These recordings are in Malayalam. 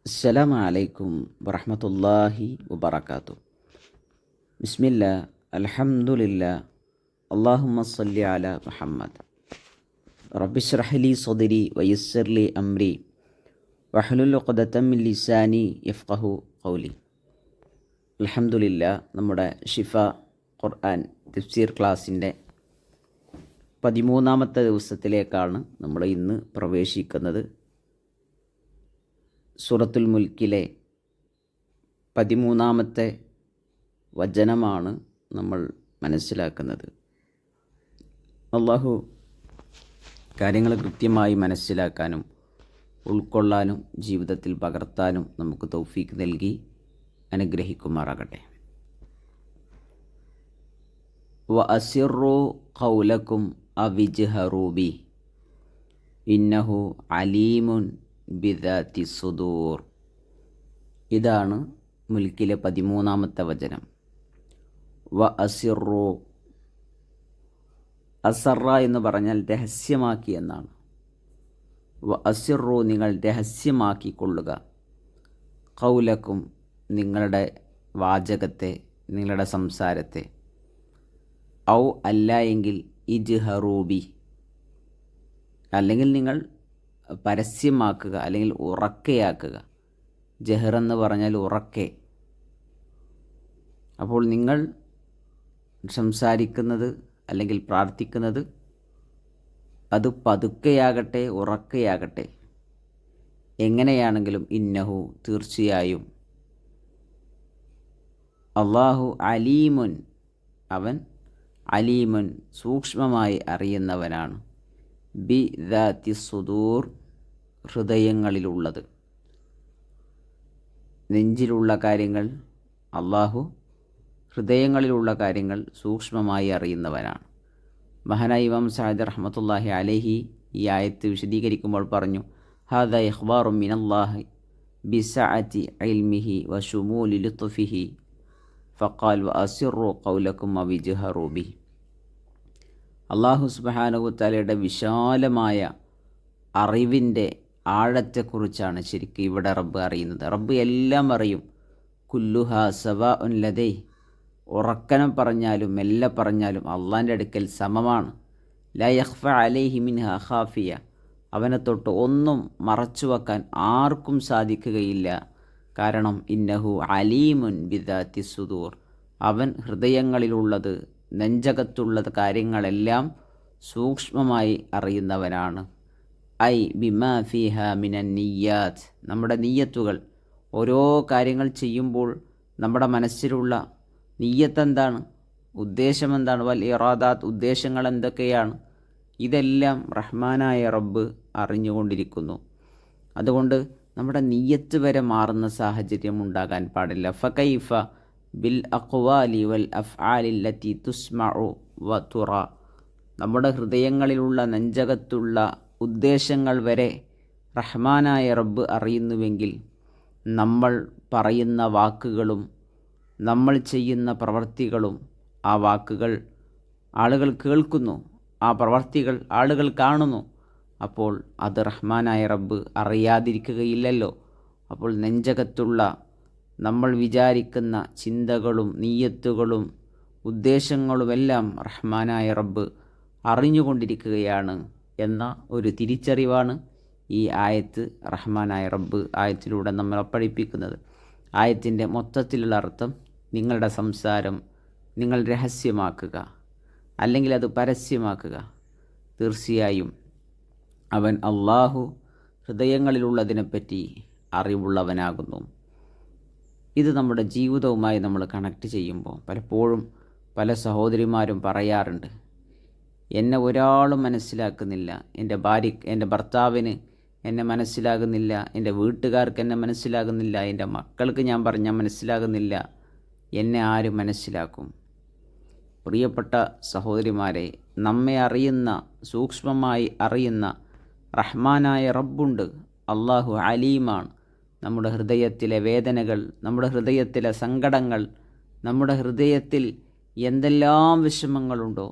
അസ്സലാമു അലൈക്കും വറഹ്മത്തുള്ളാഹി വബറകാതുഹു. ബിസ്മില്ലാ അൽഹംദുലില്ലാ അല്ലാഹുമ്മ സ്വല്ലി അലാ മുഹമ്മദ്. റബ്ബിശ്റഹ് ലി സ്വദ്രി വയസ്സിർ ലി അംരി വഹ്ലുൽ ഉഖ്ദതം മിൻ ലിസാനി യഫ്ഖഹു ഖൗലി. അൽഹംദുലില്ലാ, നമ്മുടെ ഷിഫ ഖുർആൻ തഫ്സീർ ക്ലാസ്സിൻ്റെ 13-ാമത്തെ ദിവസത്തിലേക്കാണ് നമ്മൾ ഇന്ന് പ്രവേശിക്കുന്നത്. സൂറത്തുൽ മുൽക്കിലെ 13-ാമത്തെ വചനമാണ് നമ്മൾ മനസ്സിലാക്കുന്നത്. അള്ളാഹു കാര്യങ്ങൾ കൃത്യമായി മനസ്സിലാക്കാനും ഉൾക്കൊള്ളാനും ജീവിതത്തിൽ പകർത്താനും നമുക്ക് തൗഫീക്ക് നൽകി അനുഗ്രഹിക്കുമാറാകട്ടെ. വ അസിറു ഖൗലക്കും അവിജ്ഹറൂ ബി ഇന്നഹു അലീമുൻ ബിദാത്തി സുദൂർ. ഇതാണ് മുൽക്കിലെ 13-ാമത്തെ വചനം. വ അസിറു, അസറ എന്ന് പറഞ്ഞാൽ രഹസ്യമാക്കി എന്നാണ്. വ അസിറു, നിങ്ങൾ രഹസ്യമാക്കിക്കൊള്ളുക. ഖൗലക്കും, നിങ്ങളുടെ വാചകത്തെ, നിങ്ങളുടെ സംസാരത്തെ. ഔ അല്ല എങ്കിൽ ഇജ്ഹറൂബി, അല്ലെങ്കിൽ നിങ്ങൾ പരസ്യമാക്കുക, അല്ലെങ്കിൽ ഉറക്കെയാക്കുക. ജഹർ എന്ന് പറഞ്ഞാൽ ഉറക്കെ. അപ്പോൾ നിങ്ങൾ സംസാരിക്കുന്നത് അല്ലെങ്കിൽ പ്രാർത്ഥിക്കുന്നത് അത് പതുക്കെയാകട്ടെ ഉറക്കെയാകട്ടെ, എങ്ങനെയാണെങ്കിലും ഇന്നഹു, തീർച്ചയായും, അല്ലാഹു അലീമുൻ, അവൻ അലീമുൻ, സൂക്ഷ്മമായി അറിയുന്നവനാണ്. ബി ദാത്തി സുദൂർ, ഹൃദയങ്ങളിലുള്ളത്, നെഞ്ചിലുള്ള കാര്യങ്ങൾ. അള്ളാഹു ഹൃദയങ്ങളിലുള്ള കാര്യങ്ങൾ സൂക്ഷ്മമായി അറിയുന്നവനാണ്. മഹാനായ ഇമാം സഅദി റഹ്മത്തുള്ളാഹി അലൈഹി ഈ ആയത്ത് വിശദീകരിക്കുമ്പോൾ പറഞ്ഞു, ഹാദാ ഇഖ്ബാറു മിനല്ലാഹി ബിസഅതി ഇൽമിഹി വശുമൂലി ലുത്ഫിഹി ഫഖാൽ വ അസിറു ഖൗലക്കും അവിജ്ഹറൂ ബിഹി. അള്ളാഹു സുബ്ഹാനഹു വ തആലയുടെ വിശാലമായ അറിവിൻ്റെ ആഴത്തെക്കുറിച്ചാണ് ശരിക്കും ഇവിടെ റബ്ബ് അറിയുന്നത്. റബ്ബ് എല്ലാം അറിയും. കുല്ലുഹാ സവാഉൻ ലദൈ, ഉറക്കനം പറഞ്ഞാലും മെല്ലെ പറഞ്ഞാലും അള്ളാൻ്റെ അടുക്കൽ സമമാണ്. ലാ യഖ്ഫ അലൈഹി മിൻഹാ ഖാഫിയ, അവനെ തൊട്ട് ഒന്നും മറച്ചു വെക്കാൻ ആർക്കും സാധിക്കുകയില്ല. കാരണം ഇന്നഹു അലീമുൻ ബിദാത്തി സുദൂർ, അവൻ ഹൃദയങ്ങളിലുള്ളത്, നെഞ്ചകത്തുള്ളത് കാര്യങ്ങളെല്ലാം സൂക്ഷ്മമായി അറിയുന്നവനാണ്. ഐ ബിമാ ഫീഹ മിനൻ നിയ്യാത്ത്, നമ്മുടെ നിയ്യത്തുകൾ, ഓരോ കാര്യങ്ങൾ ചെയ്യുമ്പോൾ നമ്മുടെ മനസ്സിലുള്ള നിയ്യത്ത് എന്താണ്, ഉദ്ദേശം എന്താണ്, വൽ ഇറാദാത്ത്, ഉദ്ദേശങ്ങൾ എന്തൊക്കെയാണ്, ഇതെല്ലാം റഹ്മാനായ റബ്ബ് അറിഞ്ഞുകൊണ്ടിരിക്കുന്നു. അതുകൊണ്ട് നമ്മുടെ നിയ്യത്ത് വരെ മാറുന്ന സാഹചര്യം ഉണ്ടാകാൻ പാടില്ല. ഫകൈഫ ബിൽ അഖ്വാലി വൽ അഫ്ആലി ലത്തി തുസ്മഉ വ തുറ, നമ്മുടെ ഹൃദയങ്ങളിലുള്ള നെഞ്ചകത്തുള്ള ഉദ്ദേശങ്ങൾ വരെ റഹ്മാനായ റബ്ബ് അറിയുന്നുവെങ്കിൽ നമ്മൾ പറയുന്ന വാക്കുകളും നമ്മൾ ചെയ്യുന്ന പ്രവർത്തികളും, ആ വാക്കുകൾ ആളുകൾ കേൾക്കുന്നു, ആ പ്രവർത്തികൾ ആളുകൾ കാണുന്നു, അപ്പോൾ അത് റഹ്മാനായ റബ്ബ് അറിയാതിരിക്കുകയില്ലല്ലോ. അപ്പോൾ നെഞ്ചകത്തുള്ള നമ്മൾ വിചാരിക്കുന്ന ചിന്തകളും നീയത്തുകളും ഉദ്ദേശങ്ങളുമെല്ലാം റഹ്മാനായ റബ്ബ് അറിഞ്ഞുകൊണ്ടിരിക്കുകയാണ് എന്ന ഒരു തിരിച്ചറിവാണ് ഈ ആയത്ത് റഹ്മാനായ റബ്ബ് ആയത്തിലൂടെ നമ്മളെ പഠിപ്പിക്കുന്നത്. ആയത്തിൻ്റെ മൊത്തത്തിലുള്ള അർത്ഥം, നിങ്ങളുടെ സംസാരം നിങ്ങൾ രഹസ്യമാക്കുക, അല്ലെങ്കിൽ അത് പരസ്യമാക്കുക. തീർച്ചയായും അവൻ അള്ളാഹു ഹൃദയങ്ങളിലുള്ളതിനെപ്പറ്റി അറിവുള്ളവനാകുന്നു. ഇത് നമ്മുടെ ജീവിതവുമായി നമ്മൾ കണക്ട് ചെയ്യുമ്പോൾ പലപ്പോഴും പല സഹോദരിമാരും പറയാറുണ്ട്, എന്നെ ഒരാളും മനസ്സിലാക്കുന്നില്ല, എൻ്റെ ഭർത്താവിന് എന്നെ മനസ്സിലാകുന്നില്ല, എൻ്റെ വീട്ടുകാർക്ക് എന്നെ മനസ്സിലാകുന്നില്ല, എൻ്റെ മക്കൾക്ക് ഞാൻ പറഞ്ഞാൽ മനസ്സിലാകുന്നില്ല, എന്നെ ആരും മനസ്സിലാക്കും? പ്രിയപ്പെട്ട സഹോദരിമാരെ, നമ്മെ അറിയുന്ന, സൂക്ഷ്മമായി അറിയുന്ന റഹ്മാനായ റബ്ബുണ്ട്. അള്ളാഹു അലീമാണ്. നമ്മുടെ ഹൃദയത്തിലെ വേദനകൾ, നമ്മുടെ ഹൃദയത്തിലെ സങ്കടങ്ങൾ, നമ്മുടെ ഹൃദയത്തിൽ എന്തെല്ലാം വിഷമങ്ങളുണ്ടോ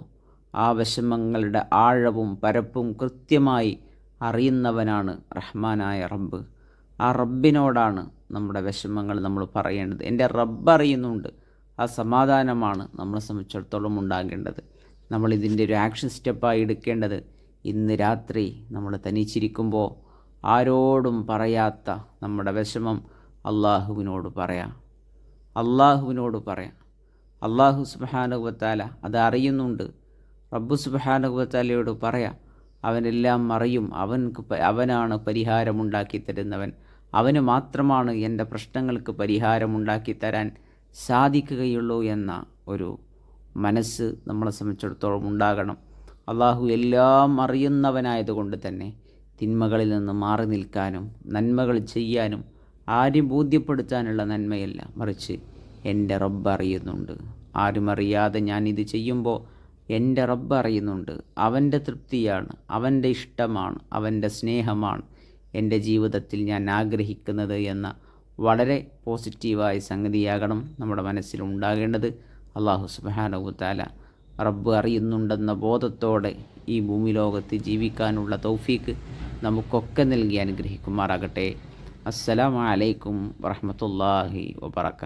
ആ വിഷമങ്ങളുടെ ആഴവും പരപ്പും കൃത്യമായി അറിയുന്നവനാണ് റഹ്മാനായ റബ്ബ്. ആ റബ്ബിനോടാണ് നമ്മുടെ വിഷമങ്ങൾ നമ്മൾ പറയേണ്ടത്. എൻ്റെ റബ്ബ് അറിയുന്നുണ്ട്. ആ സമാധാനമാണ് നമ്മളെ സംബന്ധിച്ചിടത്തോളം ഉണ്ടാകേണ്ടത്. നമ്മളിതിൻ്റെ ഒരു ആക്ഷൻ സ്റ്റെപ്പായി എടുക്കേണ്ടത്, ഇന്ന് രാത്രി നമ്മൾ തനിച്ചിരിക്കുമ്പോൾ ആരോടും പറയാത്ത നമ്മുടെ വിഷമം അള്ളാഹുവിനോട് പറയാം. അള്ളാഹുവിനോട് പറയാം. അള്ളാഹു സുബ്ഹാനഹു വ തആല അത് അറിയുന്നുണ്ട്. റബ്ബ് സുബ്ഹാനഹു വ തആലയോട് പറയാം. അവനെല്ലാം അറിയും. അവനാണ് പരിഹാരമുണ്ടാക്കി തരുന്നവൻ. അവന് മാത്രമാണ് എൻ്റെ പ്രശ്നങ്ങൾക്ക് പരിഹാരമുണ്ടാക്കി തരാൻ സാധിക്കുകയുള്ളൂ എന്ന ഒരു മനസ്സ് നമ്മളെ സംബന്ധിച്ചിടത്തോളം ഉണ്ടാകണം. അള്ളാഹു എല്ലാം അറിയുന്നവനായതുകൊണ്ട് തന്നെ തിന്മകളിൽ നിന്ന് മാറി നിൽക്കാനും നന്മകൾ ചെയ്യാനും ആരും ബോധ്യപ്പെടുത്താനുള്ള നന്മയല്ല, മറിച്ച് എൻ്റെ റബ്ബ് അറിയുന്നുണ്ട്. ആരും അറിയാതെ ഞാനിത് ചെയ്യുമ്പോൾ എൻ്റെ റബ്ബ് അറിയുന്നുണ്ട്. അവൻ്റെ തൃപ്തിയാണ്, അവൻ്റെ ഇഷ്ടമാണ്, അവൻ്റെ സ്നേഹമാണ് എൻ്റെ ജീവിതത്തിൽ ഞാൻ ആഗ്രഹിക്കുന്നത് എന്ന വളരെ പോസിറ്റീവായ സംഗതിയാകണം നമ്മുടെ മനസ്സിലുണ്ടാകേണ്ടത്. അള്ളാഹു സുബ്ഹാനഹു വ തആല റബ്ബ് അറിയുന്നുണ്ടെന്ന ബോധത്തോടെ ഈ ഭൂമി ലോകത്ത് ജീവിക്കാനുള്ള തൗഫീക്ക് നമുക്കൊക്കെ നൽകി അനുഗ്രഹിക്കുമാറാകട്ടെ. അസ്സലാമു അലൈക്കും വറഹ്മത്തുള്ളാഹി വബറകാതുഹു.